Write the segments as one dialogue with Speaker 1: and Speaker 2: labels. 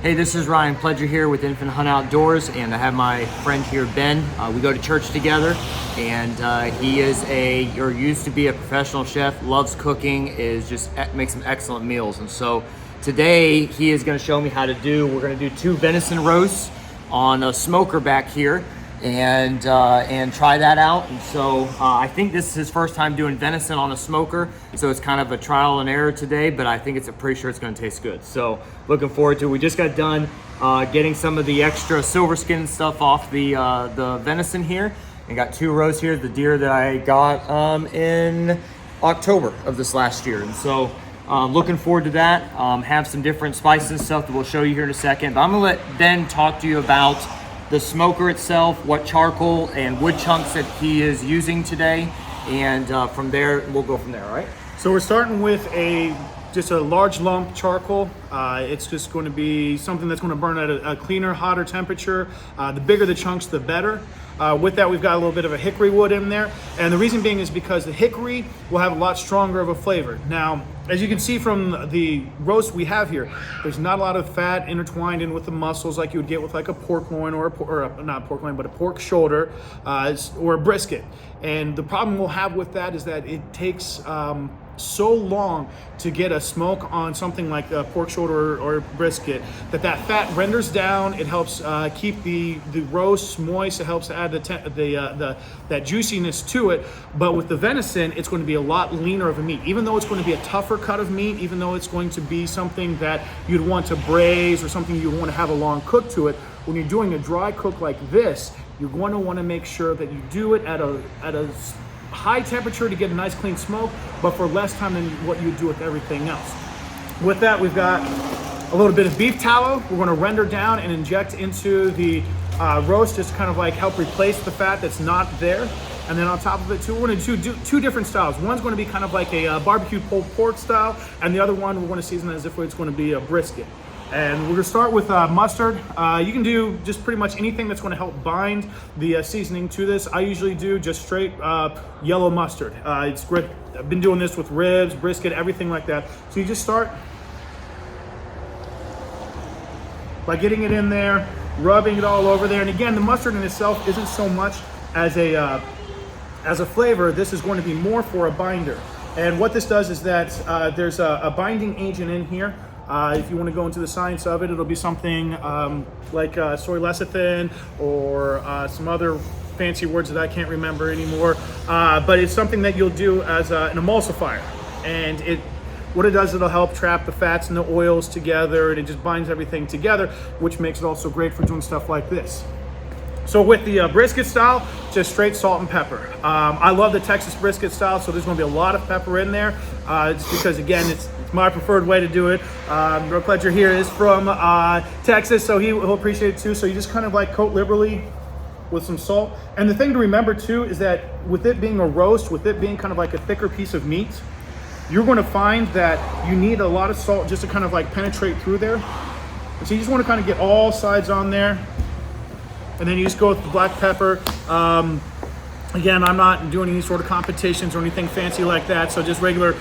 Speaker 1: Hey, this is Ryan Pledger here with Infant Hunt Outdoors, and I have my friend here, Ben. We go to church together, and he is or used to be a professional chef, loves cooking, makes some excellent meals. And so today he is going to show me how to we're going to do 2 venison roasts on a smoker back here, and try that out. And so I think this is his first time doing venison on a smoker, so it's kind of a trial and error today, but I think it's pretty sure it's going to taste good. So looking forward to it. We just got done getting some of the extra silver skin stuff off the venison here, and got 2 rows here, the deer that I got in October of this last year. And so looking forward to that. Have some different spices and stuff that we'll show you here in a second, but I'm gonna let Ben talk to you about the smoker itself, what charcoal and wood chunks that he is using today, and from there we'll go from there. All right,
Speaker 2: so we're starting with just a large lump charcoal. It's just going to be something that's going to burn at a cleaner, hotter temperature. The bigger the chunks, the better. With that, we've got a little bit of a hickory wood in there, and the reason being is because the hickory will have a lot stronger of a flavor. Now, as you can see from the roast we have here, there's not a lot of fat intertwined in with the muscles like you would get with like a pork loin or not pork loin, but a pork shoulder or a brisket. And the problem we'll have with that is that it takes so long to get a smoke on something like a pork shoulder or brisket that fat renders down. It helps keep the roast moist. It helps add that juiciness to it. But with the venison, it's going to be a lot leaner of a meat. Even though it's going to be a tougher cut of meat, even though it's going to be something that you'd want to braise or something you want to have a long cook to it, when you're doing a dry cook like this, you're going to want to make sure that you do it at a high temperature to get a nice clean smoke, but for less time than what you do with everything else. With that, we've got a little bit of beef tallow. We're going to render down and inject into the roast, just kind of like help replace the fat that's not there. And then on top of it too, we're going to do 2 different styles. One's going to be kind of like a barbecue pulled pork style, and the other one we're going to season as if it's going to be a brisket. And we're going to start with mustard. You can do just pretty much anything that's going to help bind the seasoning to this. I usually do just straight yellow mustard. It's great. I've been doing this with ribs, brisket, everything like that. So you just start by getting it in there, rubbing it all over there. And again, the mustard in itself isn't so much as a flavor. This is going to be more for a binder. And what this does is that there's a binding agent in here. If you want to go into the science of it, it'll be something like soy lecithin or some other fancy words that I can't remember anymore. But it's something that you'll do as an emulsifier. And what it does, it'll help trap the fats and the oils together, and it just binds everything together, which makes it also great for doing stuff like this. So with the brisket style, just straight salt and pepper. I love the Texas brisket style, so there's going to be a lot of pepper in there. Just because, again, it's my preferred way to do it. Real Pledger here is from Texas, so he'll appreciate it too. So you just kind of like coat liberally with some salt. And the thing to remember too is that with it being a roast, with it being kind of like a thicker piece of meat, you're going to find that you need a lot of salt just to kind of like penetrate through there. And so you just want to kind of get all sides on there. And then you just go with the black pepper. Again, I'm not doing any sort of competitions or anything fancy like that, so just regular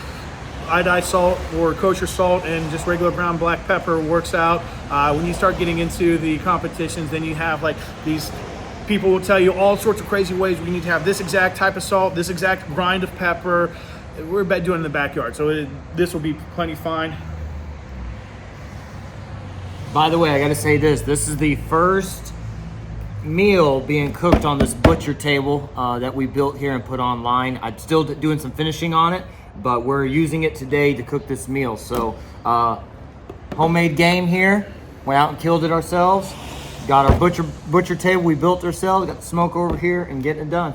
Speaker 2: iodized salt or kosher salt and just regular brown black pepper works out. When you start getting into the competitions, then you have like these people will tell you all sorts of crazy ways we need to have this exact type of salt, this exact grind of pepper. We're doing it in the backyard, so this will be plenty fine.
Speaker 1: By the way, I got to say this is the first meal being cooked on this butcher table that we built here and put online. I'm still doing some finishing on it, but we're using it today to cook this meal. So homemade game here, went out and killed it ourselves, got our butcher table we built ourselves, got the smoke over here, and getting it done.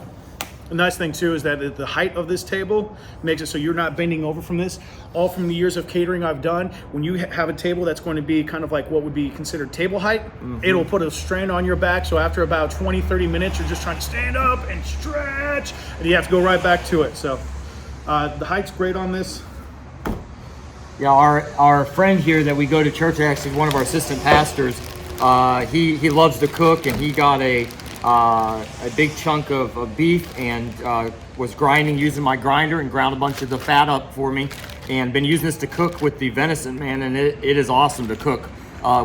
Speaker 2: The nice thing too is that the height of this table makes it so you're not bending over from this. All from the years of catering I've done, when you have a table that's going to be kind of like what would be considered table height, it'll put a strain on your back. So after about 20-30 minutes, you're just trying to stand up and stretch, and you have to go right back to it. So the height's great on this.
Speaker 1: Yeah, our friend here that we go to church, actually one of our assistant pastors, he loves to cook, and he got a big chunk of beef and was grinding using my grinder and ground a bunch of the fat up for me, and been using this to cook with the venison, man, and it is awesome to cook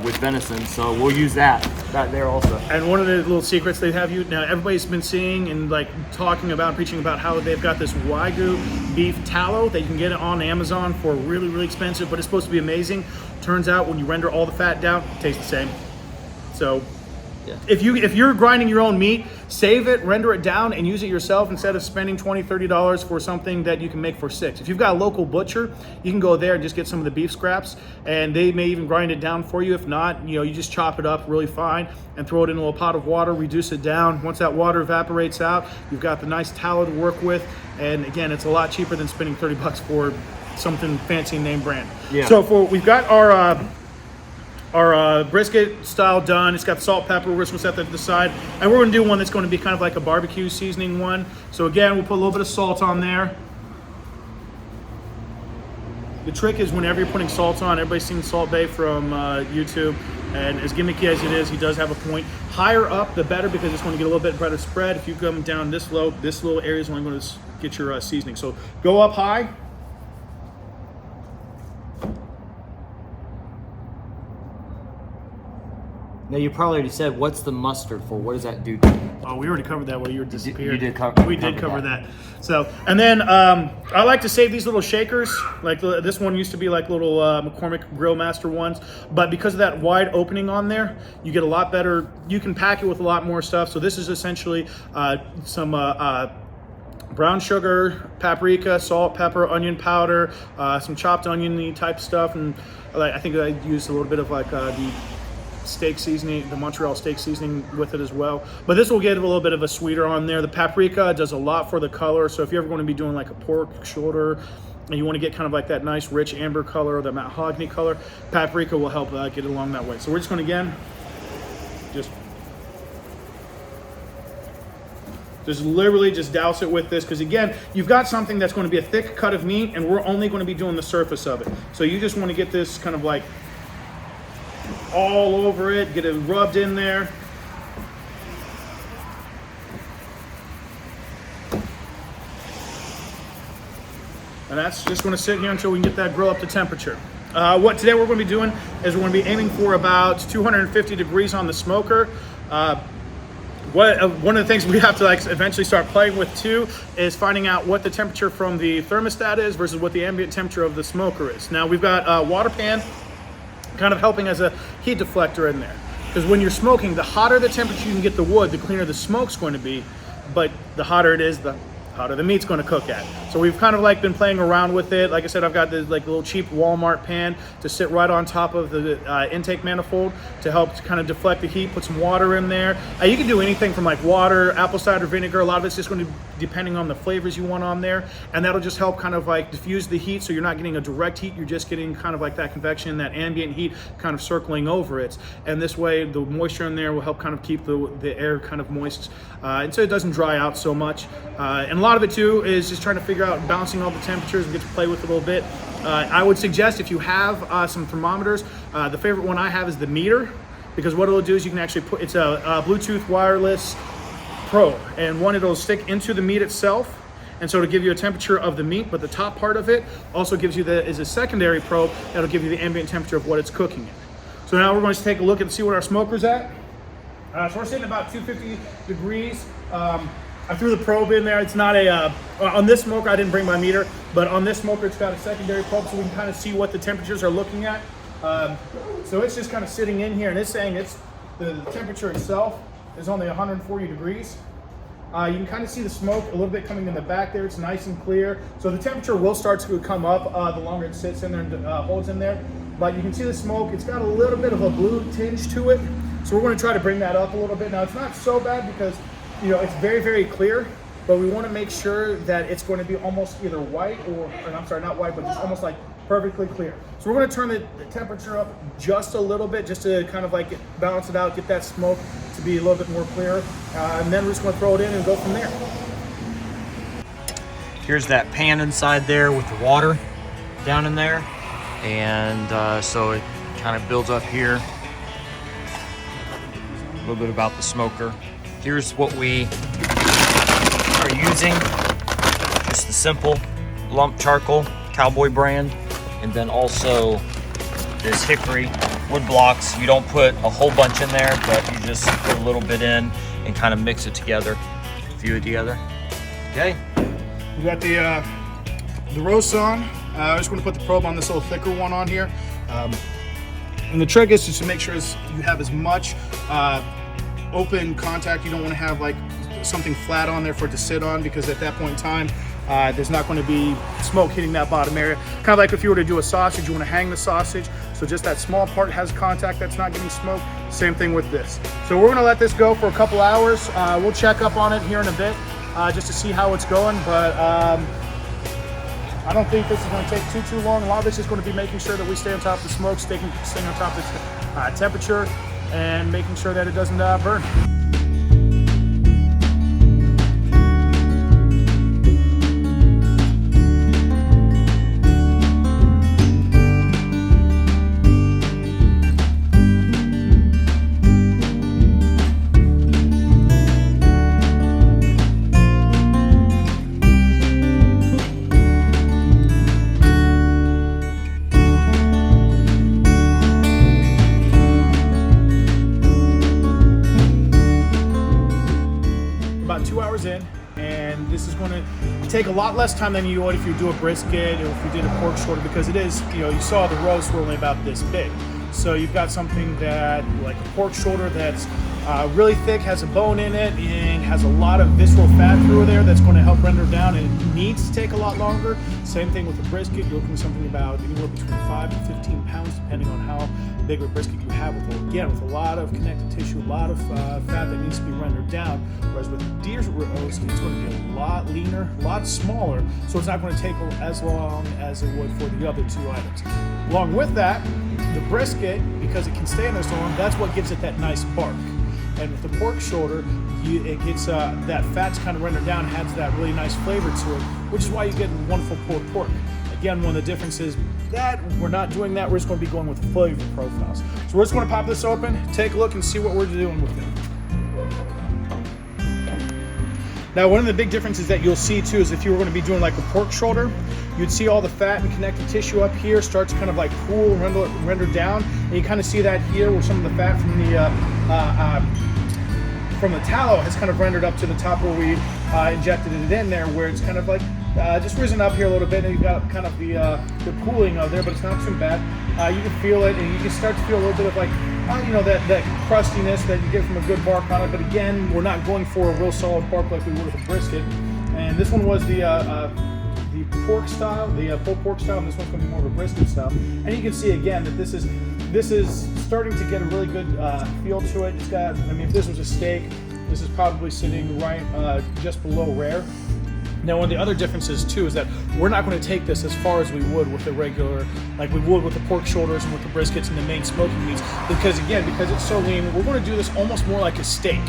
Speaker 1: with venison, so we'll use that there also.
Speaker 2: And one of the little secrets they have now, everybody's been seeing and like talking about, preaching about how they've got this Wagyu beef tallow that you can get it on Amazon for really, really expensive, but it's supposed to be amazing. Turns out when you render all the fat down, it tastes the same. So yeah. If you're grinding your own meat, save it, render it down, and use it yourself instead of spending $20, $30 for something that you can make for $6. If you've got a local butcher, you can go there and just get some of the beef scraps, and they may even grind it down for you. If not, you just chop it up really fine and throw it in a little pot of water, reduce it down. Once that water evaporates out, you've got the nice tallow to work with, and again, it's a lot cheaper than spending $30 for something fancy name brand.
Speaker 1: Yeah.
Speaker 2: So we've got our brisket style done. It's got salt, pepper. We're just gonna set that to the side, and we're gonna do one that's gonna be kind of like a barbecue seasoning one. So again, we'll put a little bit of salt on there. The trick is whenever you're putting salt on, everybody's seen Salt Bae from YouTube, and as gimmicky as it is, he does have a point. Higher up, the better, because it's gonna get a little bit better spread. If you come down this low, this little area is only gonna get your seasoning. So go up high.
Speaker 1: Now you probably already said, what's the mustard for? What does that do to you?
Speaker 2: Oh, we already covered that while you were disappeared.
Speaker 1: You did cover.
Speaker 2: We did cover that. So, and then I like to save these little shakers. Like this one used to be like little McCormick Grill Master ones, but because of that wide opening on there, you get a lot better. You can pack it with a lot more stuff. So this is essentially some brown sugar, paprika, salt, pepper, onion powder, some chopped onion-y type stuff, and I think I used a little bit of like the steak seasoning, the Montreal steak seasoning with it as well. But this will get a little bit of a sweeter on there. The paprika does a lot for the color. So if you're ever going to be doing like a pork shoulder and you want to get kind of like that nice rich amber color or the mahogany color, paprika will help get it along that way. So we're just going to again, just literally just douse it with this, because again, you've got something that's going to be a thick cut of meat and we're only going to be doing the surface of it. So you just want to get this kind of like all over it, get it rubbed in there. And that's just going to sit here until we can get that grill up to temperature. What today we're going to be doing is we're going to be aiming for about 250 degrees on the smoker. One of the things we have to like eventually start playing with too is finding out what the temperature from the thermostat is versus what the ambient temperature of the smoker is. Now we've got a water pan kind of helping as a heat deflector in there, because when you're smoking, the hotter the temperature you can get the wood, the cleaner the smoke's going to be, but the hotter it is, the hotter the meat's going to cook at. So we've kind of like been playing around with it. Like I said, I've got this like little cheap Walmart pan to sit right on top of the intake manifold to help to kind of deflect the heat. Put some water in there. You can do anything from like water, apple cider vinegar. A lot of it's just going to be depending on the flavors you want on there, and that'll just help kind of like diffuse the heat, so you're not getting a direct heat, you're just getting kind of like that convection, that ambient heat kind of circling over it. And this way the moisture in there will help kind of keep the air kind of moist, and so it doesn't dry out so much. And a lot of it too is just trying to figure out balancing all the temperatures and get to play with it a little bit. I would suggest if you have some thermometers, the favorite one I have is the meter, because what it'll do is you can actually put, it's a Bluetooth wireless probe, and one, it'll stick into the meat itself, and so it'll give you a temperature of the meat, but the top part of it also gives you is a secondary probe that'll give you the ambient temperature of what it's cooking in. So now we're going to take a look and see what our smoker's at. So we're sitting about 250 degrees. I threw the probe in there. It's not on this smoker, I didn't bring my meter, but on this smoker, it's got a secondary probe so we can kind of see what the temperatures are looking at. So it's just kind of sitting in here, and it's saying the temperature itself is only 140 degrees. You can kind of see the smoke a little bit coming in the back there. It's nice and clear. So the temperature will start to come up the longer it sits in there and holds in there. But you can see the smoke. It's got a little bit of a blue tinge to it. So we're going to try to bring that up a little bit. Now it's not so bad because it's very, very clear, but we want to make sure that it's going to be almost either white or I'm sorry, not white, but just almost like perfectly clear. So we're going to turn the temperature up just a little bit, just to kind of like balance it out, get that smoke to be a little bit more clear, and then we're just going to throw it in and go from there.
Speaker 1: Here's that pan inside there with the water down in there, and so it kind of builds up here. A little bit about the smoker. Here's what we are using, just the simple lump charcoal, Cowboy brand, and then also this hickory wood blocks. You don't put a whole bunch in there, but you just put a little bit in and kind of mix it together, fuse it together. Okay.
Speaker 2: We got the roast on. I just want to put the probe on this little thicker one on here. And the trick is just to make sure you have as much open contact. You don't want to have like something flat on there for it to sit on, because at that point in time, there's not going to be smoke hitting that bottom area. Kind of like if you were to do a sausage, you want to hang the sausage, so just that small part has contact that's not getting smoked. Same thing with this. So we're going to let this go for a couple hours. We'll check up on it here in a bit just to see how it's going, but I don't think this is going to take too long. A lot of this is going to be making sure that we stay on top of the smoke, staying on top of the temperature, and making sure that it doesn't burn. About 2 hours in, and this is going to take a lot less time than you would if you do a brisket or if you did a pork shoulder, because it is, you saw the roast were only about this big. So you've got something that, like a pork shoulder, that's really thick, has a bone in it, and has a lot of visceral fat through there that's going to help render down, and it needs to take a lot longer. Same thing with a brisket. You're looking at something about anywhere between 5 to 15 pounds, depending on how big of a brisket you have, with a lot of connective tissue, a lot of fat that needs to be rendered down. Whereas with deer roast, it's going to be a lot leaner, a lot smaller, so it's not going to take as long as it would for the other two items. Along with that, the brisket, because it can stay in there so long, that's what gives it that nice bark. And with the pork shoulder, it gets that fat's kind of rendered down, adds that really nice flavor to it, which is why you get wonderful pulled pork. Again, one of the differences that we're not doing that, we're just going to be going with the flavor profiles. So we're just going to pop this open, take a look, and see what we're doing with it. Now, one of the big differences that you'll see too is if you were going to be doing like a pork shoulder, you'd see all the fat and connective tissue up here start to kind of like cool, render down, and you kind of see that here where some of the fat from the tallow has kind of rendered up to the top where we injected it in there, where it's kind of like just risen up here a little bit, and you've got kind of the cooling of there, but it's not too bad. You can feel it, and you can start to feel a little bit of like, that crustiness that you get from a good bark on it. But again, we're not going for a real solid bark like we would with a brisket. And this one was the pork style, the pulled pork style, and this one's going to be more of a brisket style. And you can see again that this is starting to get a really good feel to it. It's got, if this was a steak, this is probably sitting right just below rare. Now, one of the other differences too is that we're not going to take this as far as we would with the regular, like we would with the pork shoulders and with the briskets and the main smoking meats, because it's so lean, we're going to do this almost more like a steak.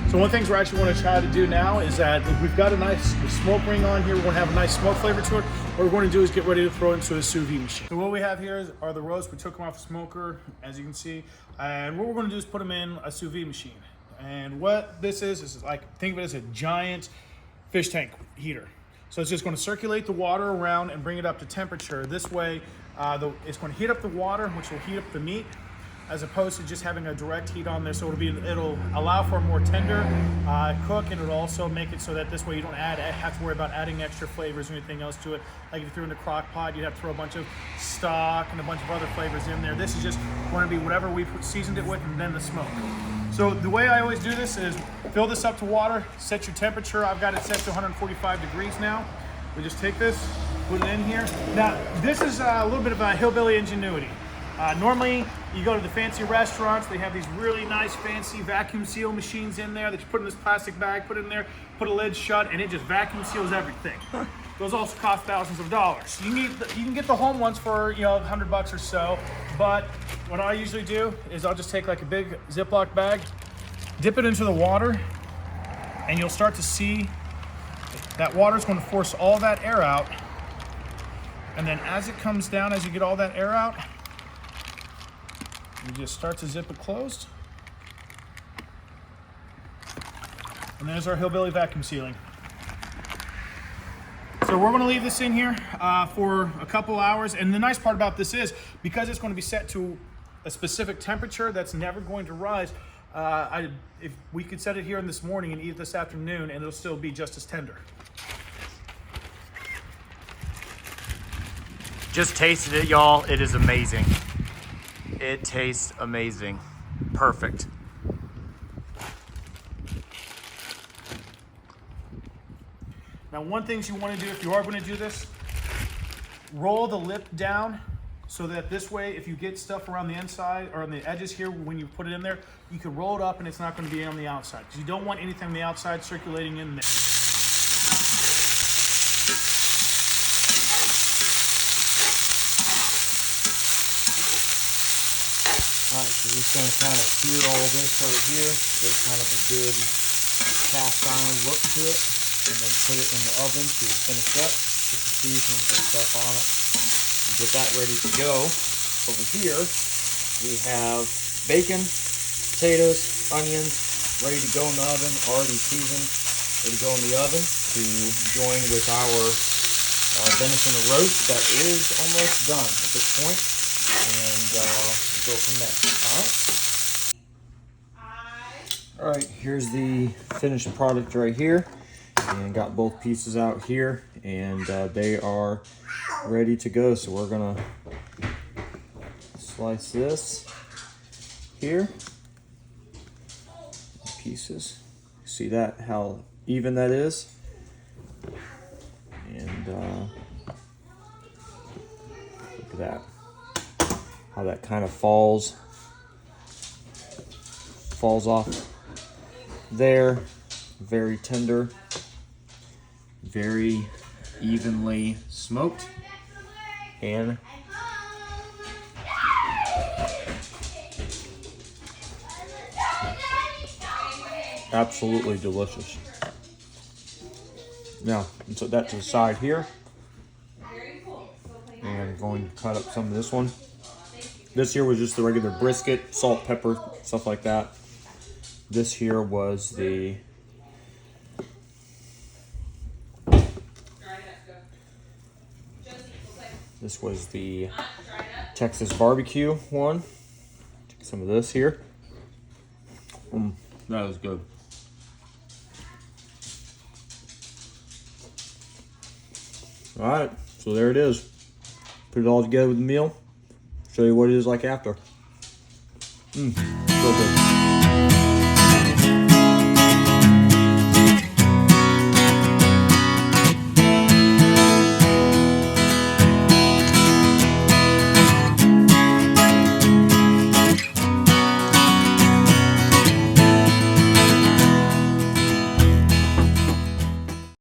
Speaker 2: So one of the things we're actually going to try to do now is that if we've got a nice smoke ring on here, we're going to have a nice smoke flavor to it. What we're going to do is get ready to throw it into a sous vide machine. So what we have here are the roasts. We took them off the smoker, as you can see, and what we're going to do is put them in a sous vide machine. And what this is like, think of it as a giant fish tank heater. So it's just going to circulate the water around and bring it up to temperature. This way, it's going to heat up the water, which will heat up the meat, as opposed to just having a direct heat on there. So it'll allow for a more tender cook, and it'll also make it so that this way you don't have to worry about adding extra flavors or anything else to it. Like if you threw in the crock pot, you'd have to throw a bunch of stock and a bunch of other flavors in there. This is just going to be whatever we seasoned it with, and then the smoke. So the way I always do this is fill this up to water, set your temperature. I've got it set to 145 degrees now. We just take this, put it in here. Now, this is a little bit of a hillbilly ingenuity. Normally, you go to the fancy restaurants, they have these really nice fancy vacuum seal machines in there that you put in this plastic bag, put it in there, put a lid shut, and it just vacuum seals everything. Those also cost thousands of dollars. You can get the home ones for $100 or so, but what I usually do is I'll just take like a big Ziploc bag, dip it into the water, and you'll start to see that water is going to force all that air out. And then as it comes down, as you get all that air out, you just start to zip it closed. And there's our hillbilly vacuum sealing. So we're going to leave this in here for a couple hours. And the nice part about this is, because it's going to be set to a specific temperature that's never going to rise. If we could set it here in this morning and eat it this afternoon, and it'll still be just as tender.
Speaker 1: Just tasted it, y'all. It is amazing. It tastes amazing. Perfect.
Speaker 2: Now, one thing you want to do if you are going to do this, roll the lip down so that this way, if you get stuff around the inside or on the edges here, when you put it in there, you can roll it up and it's not going to be on the outside, because you don't want anything on the outside circulating in there.
Speaker 1: Alright, so we're just going to kind of sear all this right here. Get kind of a good cast iron look to it. And then put it in the oven to finish up. Put some seasonings and stuff on it. And get that ready to go. Over here, we have bacon, potatoes, onions, ready to go in the oven, already seasoned, ready to go in the oven to join with our venison roast that is almost done at this point. And go from there. Alright, here's the finished product right here. And got both pieces out here, and they are ready to go. So we're gonna slice this here, pieces. See that, how even that is? And look at that, how that kind of falls off there. Very tender, very evenly smoked, and absolutely delicious. Now, so that to the side here, and I'm going to cut up some of this one. This here was just the regular brisket, salt, pepper, stuff like that. This here was the Texas barbecue one. Take some of this here. That was good. All right, so there it is. Put it all together with the meal. Show you what it is like after. So good.